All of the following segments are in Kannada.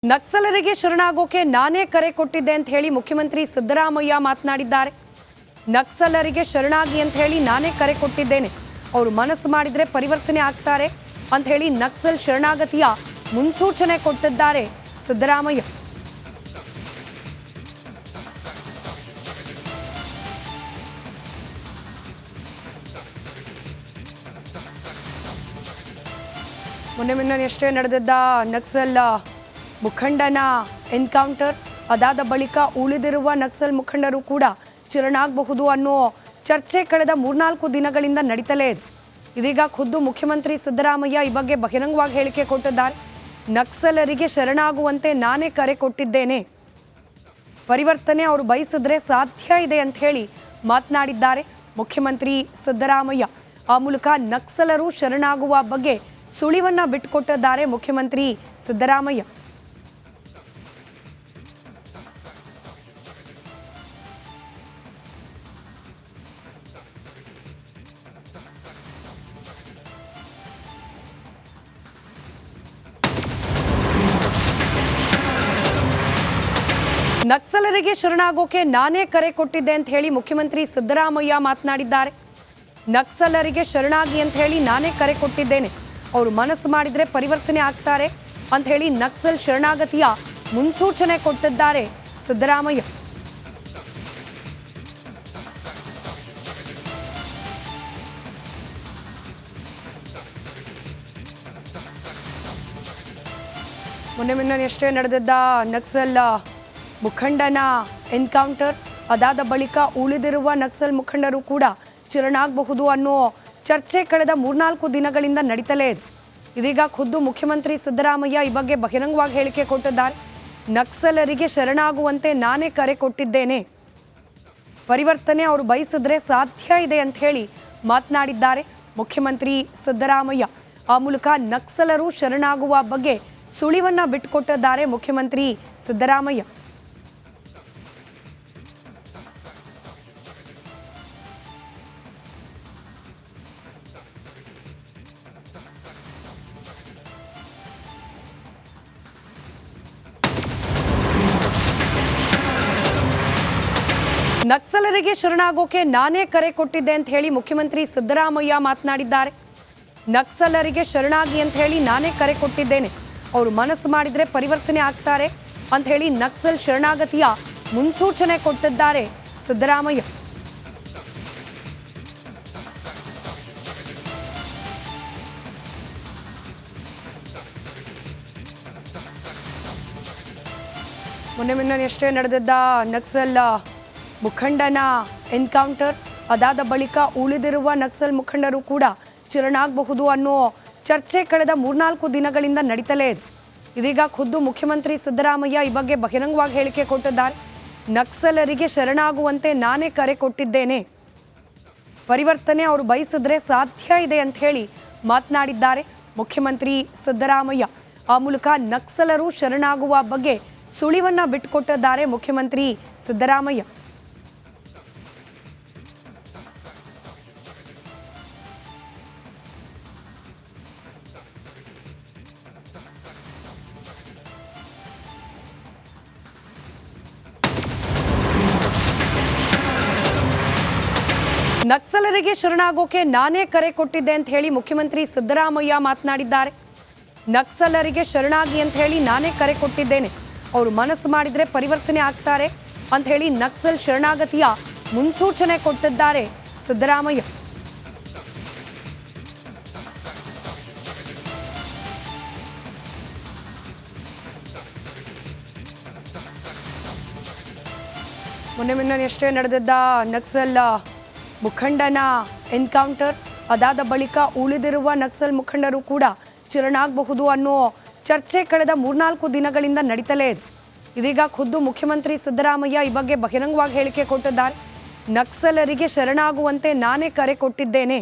ನಕ್ಸಲರಿಗೆ ಶರಣಾಗೋಕೆ ನಾನೇ ಕರೆ ಕೊಟ್ಟಿದ್ದೆ ಅಂತ ಹೇಳಿ ಮುಖ್ಯಮಂತ್ರಿ ಸಿದ್ದರಾಮಯ್ಯ ಮಾತನಾಡಿದ್ದಾರೆ. ನಕ್ಸಲರಿಗೆ ಶರಣಾಗಿ ಅಂತ ಹೇಳಿ ನಾನೇ ಕರೆ ಕೊಟ್ಟಿದ್ದೇನೆ, ಅವರು ಮನಸ್ಸು ಮಾಡಿದ್ರೆ ಪರಿವರ್ತನೆ ಆಗ್ತಾರೆ ಅಂತ ಹೇಳಿ ನಕ್ಸಲ್ ಶರಣಾಗತಿಯ ಮುನ್ಸೂಚನೆ ಕೊಟ್ಟಿದ್ದಾರೆ ಸಿದ್ದರಾಮಯ್ಯ. ಮೊನ್ನೆಯಷ್ಟೇ ನಡೆದಿದ್ದ ನಕ್ಸಲ್ ಮುಖಂಡನ ಎನ್ಕೌಂಟರ್ ಅದಾದ ಬಳಿಕ ಉಳಿದಿರುವ ನಕ್ಸಲ್ ಮುಖಂಡರು ಕೂಡ ಶರಣಾಗಬಹುದು ಅನ್ನೋ ಚರ್ಚೆ ಕಳೆದ 3-4 ದಿನಗಳಿಂದ ನಡೀತಲೇ ಇದೆ. ಇದೀಗ ಖುದ್ದು ಮುಖ್ಯಮಂತ್ರಿ ಸಿದ್ದರಾಮಯ್ಯ ಈ ಬಗ್ಗೆ ಬಹಿರಂಗವಾಗಿ ಹೇಳಿಕೆ ಕೊಟ್ಟಿದ್ದಾರೆ. ನಕ್ಸಲರಿಗೆ ಶರಣಾಗುವಂತೆ ನಾನೇ ಕರೆ ಕೊಟ್ಟಿದ್ದೇನೆ, ಪರಿವರ್ತನೆ ಅವರು ಬಯಸಿದ್ರೆ ಸಾಧ್ಯ ಇದೆ ಅಂತ ಹೇಳಿ ಮಾತನಾಡಿದ್ದಾರೆ ಮುಖ್ಯಮಂತ್ರಿ ಸಿದ್ದರಾಮಯ್ಯ. ಆ ಮೂಲಕ ನಕ್ಸಲರು ಶರಣಾಗುವ ಬಗ್ಗೆ ಸುಳಿವನ್ನ ಬಿಟ್ಟುಕೊಟ್ಟಿದ್ದಾರೆ ಮುಖ್ಯಮಂತ್ರಿ ಸಿದ್ದರಾಮಯ್ಯ. ನಕ್ಸಲರಿಗೆ ಶರಣಾಗೋಕೆ ನಾನೇ ಕರೆ ಕೊಟ್ಟಿದ್ದೆ ಅಂತ ಹೇಳಿ ಮುಖ್ಯಮಂತ್ರಿ ಸಿದ್ದರಾಮಯ್ಯ ಮಾತನಾಡಿದ್ದಾರೆ. ನಕ್ಸಲರಿಗೆ ಶರಣಾಗಿ ಅಂತ ಹೇಳಿ ನಾನೇ ಕರೆ ಕೊಟ್ಟಿದ್ದೇನೆ, ಅವರು ಮನಸ್ಸು ಮಾಡಿದ್ರೆ ಪರಿವರ್ತನೆ ಆಗ್ತಾರೆ ಅಂತ ಹೇಳಿ ನಕ್ಸಲ್ ಶರಣಾಗತಿಯ ಮುನ್ಸೂಚನೆ ಕೊಟ್ಟಿದ್ದಾರೆ ಸಿದ್ದರಾಮಯ್ಯ. ಮೊನ್ನೆಯಷ್ಟೇ ನಡೆದಿದ್ದ ನಕ್ಸಲ್ ಮುಖಂಡನ ಎನ್ಕೌಂಟರ್ ಅದಾದ ಬಳಿಕ ಉಳಿದಿರುವ ನಕ್ಸಲ್ ಮುಖಂಡರು ಕೂಡ ಶರಣಾಗಬಹುದು ಅನ್ನೋ ಚರ್ಚೆ ಕಳೆದ 3-4 ದಿನಗಳಿಂದ ನಡೀತಲೇ ಇದೆ. ಇದೀಗ ಖುದ್ದು ಮುಖ್ಯಮಂತ್ರಿ ಸಿದ್ದರಾಮಯ್ಯ ಈ ಬಗ್ಗೆ ಬಹಿರಂಗವಾಗಿ ಹೇಳಿಕೆ ಕೊಟ್ಟಿದ್ದಾರೆ. ನಕ್ಸಲರಿಗೆ ಶರಣಾಗುವಂತೆ ನಾನೇ ಕರೆ ಕೊಟ್ಟಿದ್ದೇನೆ, ಪರಿವರ್ತನೆ ಅವರು ಬಯಸಿದ್ರೆ ಸಾಧ್ಯ ಇದೆ ಅಂತ ಹೇಳಿ ಮಾತನಾಡಿದ್ದಾರೆ ಮುಖ್ಯಮಂತ್ರಿ ಸಿದ್ದರಾಮಯ್ಯ. ಆ ಮೂಲಕ ನಕ್ಸಲರು ಶರಣಾಗುವ ಬಗ್ಗೆ ಸುಳಿವನ್ನ ಬಿಟ್ಟುಕೊಟ್ಟಿದ್ದಾರೆ ಮುಖ್ಯಮಂತ್ರಿ ಸಿದ್ದರಾಮಯ್ಯ. ನಕ್ಸಲರಿಗೆ ಶರಣಾಗೋಕೆ ನಾನೇ ಕರೆ ಕೊಟ್ಟಿದ್ದೆ ಅಂತ ಹೇಳಿ ಮುಖ್ಯಮಂತ್ರಿ ಸಿದ್ದರಾಮಯ್ಯ ಮಾತನಾಡಿದ್ದಾರೆ. ನಕ್ಸಲರಿಗೆ ಶರಣಾಗಿ ಅಂತ ಹೇಳಿ ನಾನೇ ಕರೆ ಕೊಟ್ಟಿದ್ದೇನೆ, ಅವರು ಮನಸ್ಸು ಮಾಡಿದ್ರೆ ಪರಿವರ್ತನೆ ಆಗ್ತಾರೆ ಅಂತ ಹೇಳಿ ನಕ್ಸಲ್ ಶರಣಾಗತಿಯ ಮುನ್ಸೂಚನೆ ಕೊಟ್ಟಿದ್ದಾರೆ ಸಿದ್ದರಾಮಯ್ಯ. ಮೊನ್ನೆಯಷ್ಟೇ ನಡೆದಿದ್ದ ನಕ್ಸಲ್ ಮುಖಂಡನ ಎನ್ಕೌಂಟರ್ ಅದಾದ ಬಳಿಕ ಉಳಿದಿರುವ ನಕ್ಸಲ್ ಮುಖಂಡರು ಕೂಡ ಶರಣಾಗಬಹುದು ಅನ್ನೋ ಚರ್ಚೆ ಕಳೆದ 3-4 ದಿನಗಳಿಂದ ನಡೀತಲೇ ಇದೆ. ಇದೀಗ ಖುದ್ದು ಮುಖ್ಯಮಂತ್ರಿ ಸಿದ್ದರಾಮಯ್ಯ ಈ ಬಗ್ಗೆ ಬಹಿರಂಗವಾಗಿ ಹೇಳಿಕೆ ಕೊಟ್ಟಿದ್ದಾರೆ. ನಕ್ಸಲರಿಗೆ ಶರಣಾಗುವಂತೆ ನಾನೇ ಕರೆ ಕೊಟ್ಟಿದ್ದೇನೆ, ಪರಿವರ್ತನೆ ಅವರು ಬಯಸಿದ್ರೆ ಸಾಧ್ಯ ಇದೆ ಅಂತ ಹೇಳಿ ಮಾತನಾಡಿದ್ದಾರೆ ಮುಖ್ಯಮಂತ್ರಿ ಸಿದ್ದರಾಮಯ್ಯ. ಆ ಮೂಲಕ ನಕ್ಸಲರು ಶರಣಾಗುವ ಬಗ್ಗೆ ಸುಳಿವನ್ನ ಬಿಟ್ಟುಕೊಟ್ಟಿದ್ದಾರೆ ಮುಖ್ಯಮಂತ್ರಿ ಸಿದ್ದರಾಮಯ್ಯ. ನಕ್ಸಲರಿಗೆ ಶರಣಾಗೋಕೆ ನಾನೇ ಕರೆ ಕೊಟ್ಟಿದ್ದೆ ಅಂತ ಹೇಳಿ ಮುಖ್ಯಮಂತ್ರಿ ಸಿದ್ದರಾಮಯ್ಯ ಮಾತನಾಡಿದ್ದಾರೆ. ನಕ್ಸಲರಿಗೆ ಶರಣಾಗಿ ಅಂತ ಹೇಳಿ ನಾನೇ ಕರೆ ಕೊಟ್ಟಿದ್ದೇನೆ, ಅವರು ಮನಸ್ಸು ಮಾಡಿದ್ರೆ ಪರಿವರ್ತನೆ ಆಗ್ತಾರೆ ಅಂತ ಹೇಳಿ ನಕ್ಸಲ್ ಶರಣಾಗತಿಯ ಮುನ್ಸೂಚನೆ ಕೊಟ್ಟಿದ್ದಾರೆ ಸಿದ್ದರಾಮಯ್ಯ. ಮೊನ್ನೆಯಷ್ಟೇ ನಡೆದಿದ್ದ ನಕ್ಸಲ್ ಮುಖಂಡನ ಎನ್ಕೌಂಟರ್ ಅದಾದ ಬಳಿಕ ಉಳಿದಿರುವ ನಕ್ಸಲ್ ಮುಖಂಡರು ಕೂಡ ಶರಣಾಗಬಹುದು ಅನ್ನೋ ಚರ್ಚೆ ಕಳೆದ 3-4 ದಿನಗಳಿಂದ ನಡೀತಲೇ ಇದೆ. ಇದೀಗ ಖುದ್ದು ಮುಖ್ಯಮಂತ್ರಿ ಸಿದ್ದರಾಮಯ್ಯ ಈ ಬಗ್ಗೆ ಬಹಿರಂಗವಾಗಿ ಹೇಳಿಕೆ ಕೊಟ್ಟಿದ್ದಾರೆ. ನಕ್ಸಲರಿಗೆ ಶರಣಾಗುವಂತೆ ನಾನೇ ಕರೆ ಕೊಟ್ಟಿದ್ದೇನೆ,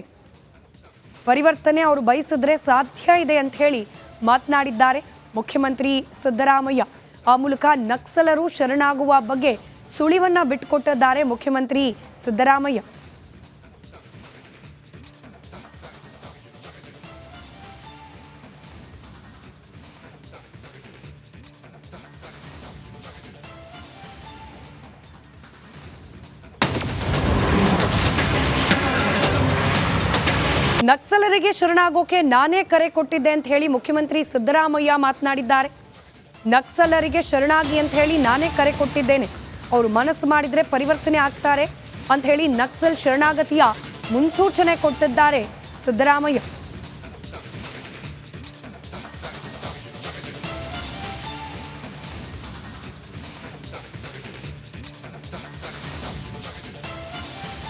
ಪರಿವರ್ತನೆ ಅವರು ಬಯಸಿದ್ರೆ ಸಾಧ್ಯ ಇದೆ ಅಂತ ಹೇಳಿ ಮಾತನಾಡಿದ್ದಾರೆ ಮುಖ್ಯಮಂತ್ರಿ ಸಿದ್ದರಾಮಯ್ಯ. ಆ ಮೂಲಕ ನಕ್ಸಲರು ಶರಣಾಗುವ ಬಗ್ಗೆ ಸುಳಿವನ್ನ ಬಿಟ್ಟುಕೊಟ್ಟಿದ್ದಾರೆ ಮುಖ್ಯಮಂತ್ರಿ ಸಿದ್ದರಾಮಯ್ಯ. ನಕ್ಸಲರಿಗೆ ಶರಣಾಗೋಕೆ ನಾನೇ ಕರೆ ಕೊಟ್ಟಿದ್ದೆ ಅಂತ ಹೇಳಿ ಮುಖ್ಯಮಂತ್ರಿ ಸಿದ್ದರಾಮಯ್ಯ ಮಾತನಾಡಿದ್ದಾರೆ. ನಕ್ಸಲರಿಗೆ ಶರಣಾಗಿ ಅಂತ ಹೇಳಿ ನಾನೇ ಕರೆ ಕೊಟ್ಟಿದ್ದೇನೆ, ಅವರು ಮನಸ್ಸು ಮಾಡಿದ್ರೆ ಪರಿವರ್ತನೆ ಆಗ್ತಾರೆ ಅಂತ ಹೇಳಿ ನಕ್ಸಲ್ ಶರಣಾಗತಿಯ ಮುನ್ಸೂಚನೆ ಕೊಟ್ಟಿದ್ದಾರೆ ಸಿದ್ದರಾಮಯ್ಯ.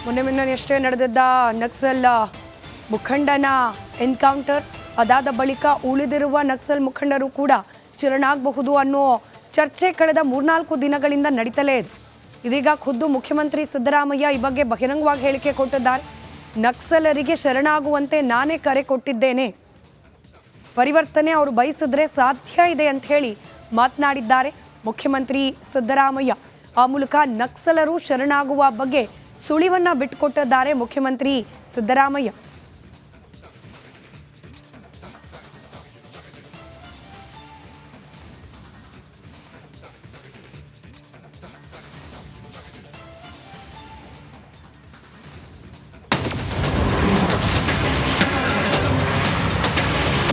ಮೊನ್ನೆಯಷ್ಟೇ ನಡೆದಿದ್ದ ನಕ್ಸಲ್ ಮುಖಂಡನ ಎನ್ಕೌಂಟರ್ ಅದಾದ ಬಳಿಕ ಉಳಿದಿರುವ ನಕ್ಸಲ್ ಮುಖಂಡರು ಕೂಡ ಶರಣಾಗಬಹುದು ಅನ್ನೋ ಚರ್ಚೆ ಕಳೆದ 3-4 ದಿನಗಳಿಂದ ನಡೀತಲೇ ಇದೆ. ಇದೀಗ ಖುದ್ದು ಮುಖ್ಯಮಂತ್ರಿ ಸಿದ್ದರಾಮಯ್ಯ ಈ ಬಗ್ಗೆ ಬಹಿರಂಗವಾಗಿ ಹೇಳಿಕೆ ಕೊಟ್ಟಿದ್ದಾರೆ. ನಕ್ಸಲರಿಗೆ ಶರಣಾಗುವಂತೆ ನಾನೇ ಕರೆ ಕೊಟ್ಟಿದ್ದೇನೆ, ಪರಿವರ್ತನೆ ಅವರು ಬಯಸಿದ್ರೆ ಸಾಧ್ಯ ಇದೆ ಅಂತ ಹೇಳಿ ಮಾತನಾಡಿದ್ದಾರೆ ಮುಖ್ಯಮಂತ್ರಿ ಸಿದ್ದರಾಮಯ್ಯ. ಆ ಮೂಲಕ ನಕ್ಸಲರು ಶರಣಾಗುವ ಬಗ್ಗೆ ಸುಳಿವನ್ನ ಬಿಟ್ಟುಕೊಟ್ಟಿದ್ದಾರೆ ಮುಖ್ಯಮಂತ್ರಿ ಸಿದ್ದರಾಮಯ್ಯ.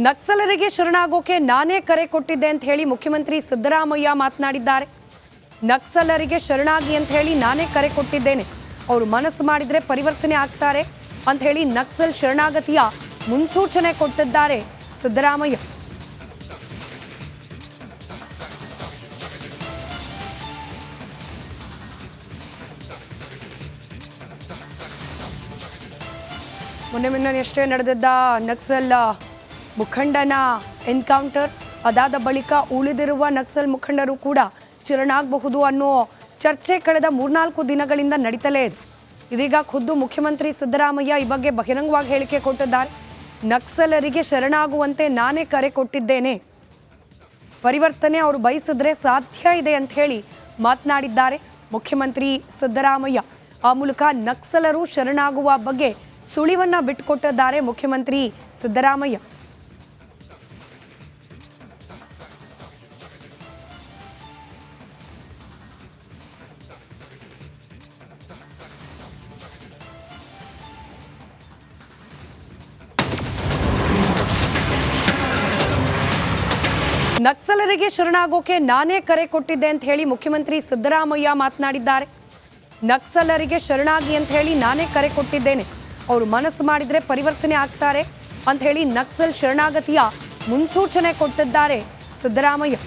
ನಕ್ಸಲರಿಗೆ ಶರಣಾಗೋಕೆ ನಾನೇ ಕರೆ ಕೊಟ್ಟಿದ್ದೆ ಅಂತ ಹೇಳಿ ಮುಖ್ಯಮಂತ್ರಿ ಸಿದ್ದರಾಮಯ್ಯ ಮಾತನಾಡಿದ್ದಾರೆ. ನಕ್ಸಲರಿಗೆ ಶರಣಾಗಿ ಅಂತ ಹೇಳಿ ನಾನೇ ಕರೆ ಕೊಟ್ಟಿದ್ದೇನೆ, ಅವರು ಮನಸ್ಸು ಮಾಡಿದ್ರೆ ಪರಿವರ್ತನೆ ಆಗ್ತಾರೆ ಅಂತ ಹೇಳಿ ನಕ್ಸಲ್ ಶರಣಾಗತಿಯ ಮುನ್ಸೂಚನೆ ಕೊಟ್ಟಿದ್ದಾರೆ ಸಿದ್ದರಾಮಯ್ಯ. ಮೊನ್ನೆಯಷ್ಟೇ ನಡೆದಿದ್ದ ನಕ್ಸಲ್ ಮುಖಂಡನ ಎನ್ಕೌಂಟರ್ ಅದಾದ ಬಳಿಕ ಉಳಿದಿರುವ ನಕ್ಸಲ್ ಮುಖಂಡರು ಕೂಡ ಶರಣಾಗಬಹುದು ಅನ್ನೋ ಚರ್ಚೆ ಕಳೆದ 3-4 ದಿನಗಳಿಂದ ನಡೀತಲೇ ಇದೆ. ಇದೀಗ ಖುದ್ದು ಮುಖ್ಯಮಂತ್ರಿ ಸಿದ್ದರಾಮಯ್ಯ ಈ ಬಗ್ಗೆ ಬಹಿರಂಗವಾಗಿ ಹೇಳಿಕೆ ಕೊಟ್ಟಿದ್ದಾರೆ. ನಕ್ಸಲರಿಗೆ ಶರಣಾಗುವಂತೆ ನಾನೇ ಕರೆ ಕೊಟ್ಟಿದ್ದೇನೆ, ಪರಿವರ್ತನೆ ಅವರು ಬಯಸಿದ್ರೆ ಸಾಧ್ಯ ಇದೆ ಅಂತ ಹೇಳಿ ಮಾತನಾಡಿದ್ದಾರೆ ಮುಖ್ಯಮಂತ್ರಿ ಸಿದ್ದರಾಮಯ್ಯ. ಆ ಮೂಲಕ ನಕ್ಸಲರು ಶರಣಾಗುವ ಬಗ್ಗೆ ಸುಳಿವನ್ನ ಬಿಟ್ಟುಕೊಟ್ಟಿದ್ದಾರೆ ಮುಖ್ಯಮಂತ್ರಿ ಸಿದ್ದರಾಮಯ್ಯ. ನಕ್ಸಲರಿಗೆ ಶರಣಾಗೋಕೆ ನಾನೇ ಕರೆ ಕೊಟ್ಟಿದ್ದೆ ಅಂತ ಹೇಳಿ ಮುಖ್ಯಮಂತ್ರಿ ಸಿದ್ದರಾಮಯ್ಯ ಮಾತನಾಡಿದ್ದಾರೆ. ನಕ್ಸಲರಿಗೆ ಶರಣಾಗಿ ಅಂತ ಹೇಳಿ ನಾನೇ ಕರೆ ಕೊಟ್ಟಿದ್ದೇನೆ, ಅವರು ಮನಸ್ಸು ಮಾಡಿದ್ರೆ ಪರಿವರ್ತನೆ ಆಗ್ತಾರೆ ಅಂತ ಹೇಳಿ ನಕ್ಸಲ್ ಶರಣಾಗತಿಯ ಮುನ್ಸೂಚನೆ ಕೊಟ್ಟಿದ್ದಾರೆ ಸಿದ್ದರಾಮಯ್ಯ.